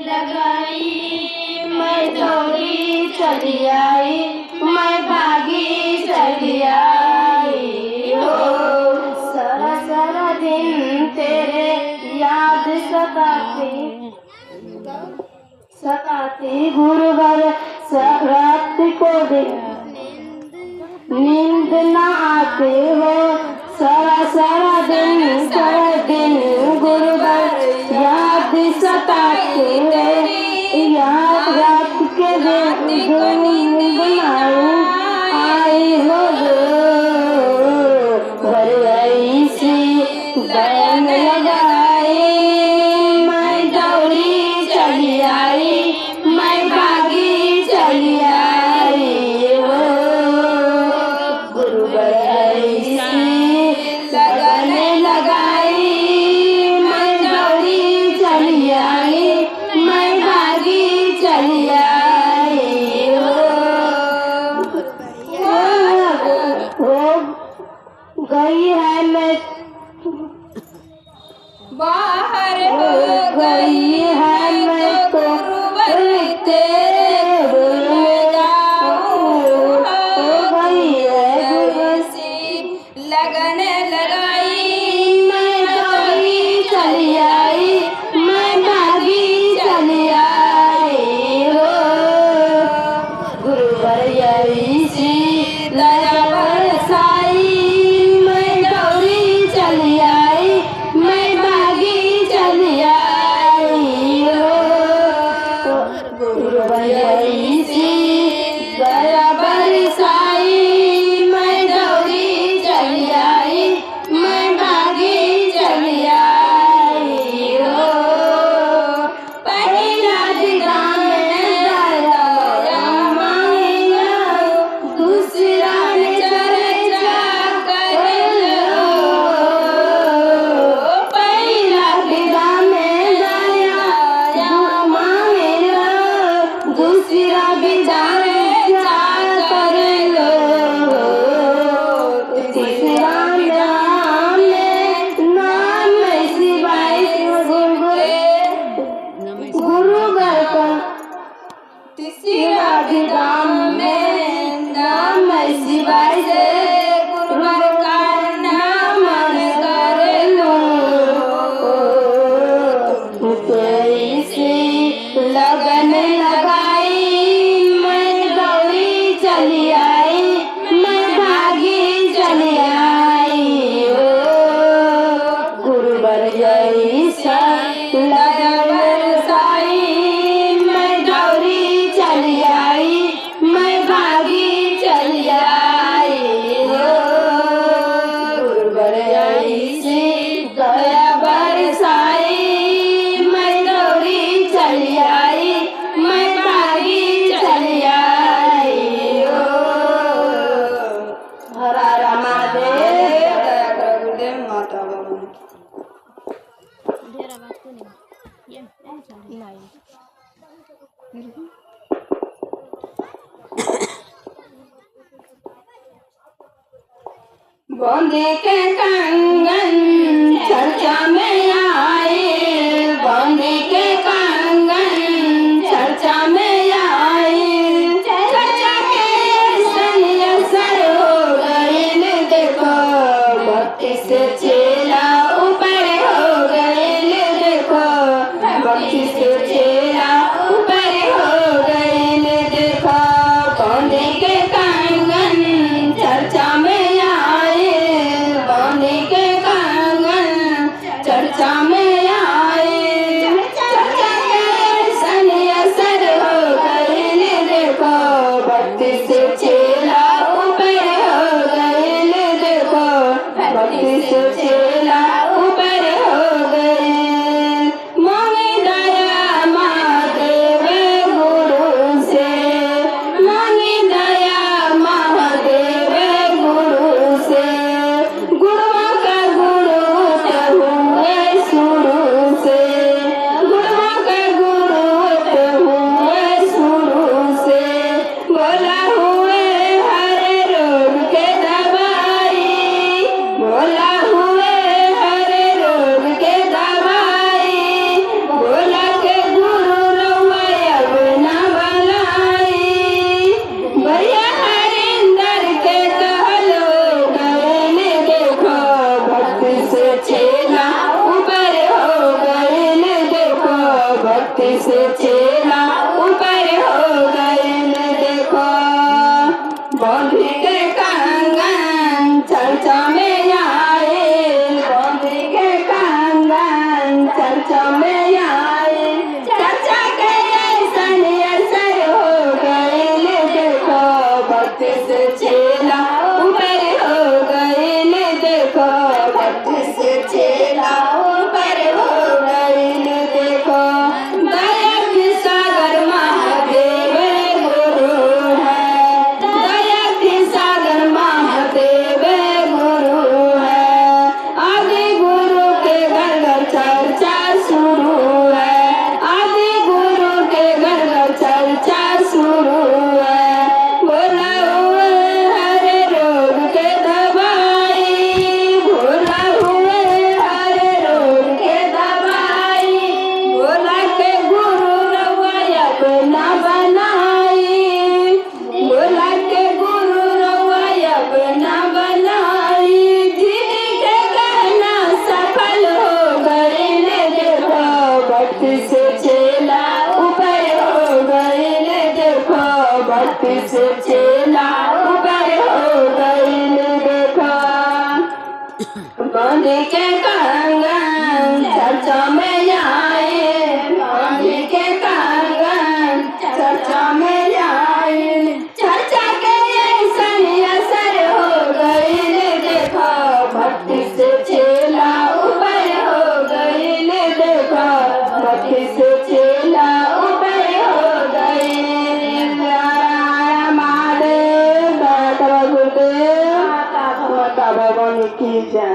लगाई मैं दौड़ी चली आई, मैं भागी चली आई हो। सारा सारा दिन तेरे याद सताती गुरुवर रात को नींद न आते हो। सारा दिन गुरुवर याद सताते हो। याद रात के नींद आई हो भरवाई सी बहन लगाई मैं दौड़ी चली आई, मैं भागी चली आई हो। गुरुवर ऐसी लगन लगाई मैं दौड़ी चली आई, मैं भागी चली आई हो गई है मैं बाहर हो गई है मैं तो तेरे हो गई है लगन लगाई मैं दौड़ी चली आई, मैं भागी चली आई हो। गुरुवर ऐसी दया बरसाई मैं दौड़ी चली आई, मैं भागी चली आई हो। गुरुवर ऐसी दया बरसाई मैं दौड़ी चली आई, मैं भागी चली आई हो। पहला दिगाम दया मांगिया, दूसरा ने चर्चा कर लो। पहला दिगाम दया मांगिया, दूसरा विचार कर लो। तीसरा नाम शिवाय गुरुवर का। तीसरा विधान में नाम शिवाय से गुरुवर का नाम कर लो। ऐसी लगन लगाई मैं दौड़ी चली आई, मैं भागी चली आई हो। गुरुवर ऐसा लगन बरसाई मैं दौड़ी चली आई, मैं भागी चली आई हो। गुरुवर ऐसी दया बरसाई मैं दौड़ी चली आई, मैं भागी चली आई हो। हर हर महादेव। गुरुदेव माता बंदे के कंगन चर्चा में आए, बंदे के कंगन चर्चा में आए। चर्चा के सर हो गए देखो, 32 चेला ऊपर हो गए देखो, 32 चेला ऊपर हो गए देखो। बंदे के कंगन चर्चा में आए, बंदे के कंगन चर्चा में आए। चर्चा भक्ति से चेला ऊपर हो गए देखो। बॉम्बे के कंगन चर्चा में आए, बॉम्बे के कंगन चर्चा में आए, चर्चा के ऐसन असर हो गए देखो। भक्ति से चेला ऊपर हो गए देखो, भक्ति से चेला ऊपर हो गए देखो। दया की सागर महादेव गुरु है, दया की सागर महादेव गुरु है। आदि गुरु के घर घर चर्चा शुरू है, आदि गुरु के घर घर चर्चा शुरू है। बोला हुए हर रोग के दवाई, बोला हुए हर रोग के दवाई, बोला के गुरु रवैया अपना बनाई, बोला के गुरु रवैया अपना बनाई। दीदी के कहना सफल हो गए देखो, भक्ति से चेला ऊपर हो गए देखो, भक्ति से चेला ऊपर हो गए देखो। बॉम्बे के कंगन चर्चा में आए, बॉम्बे के कंगन चर्चा में आए, चर्चा के ऐसन असर हो गए देखो। भक्ति से चेला ऊपर हो गए देखो, भक्ति से चेला ऊपर हो गए। महादेव गुरुदेव माता भवानी की जय।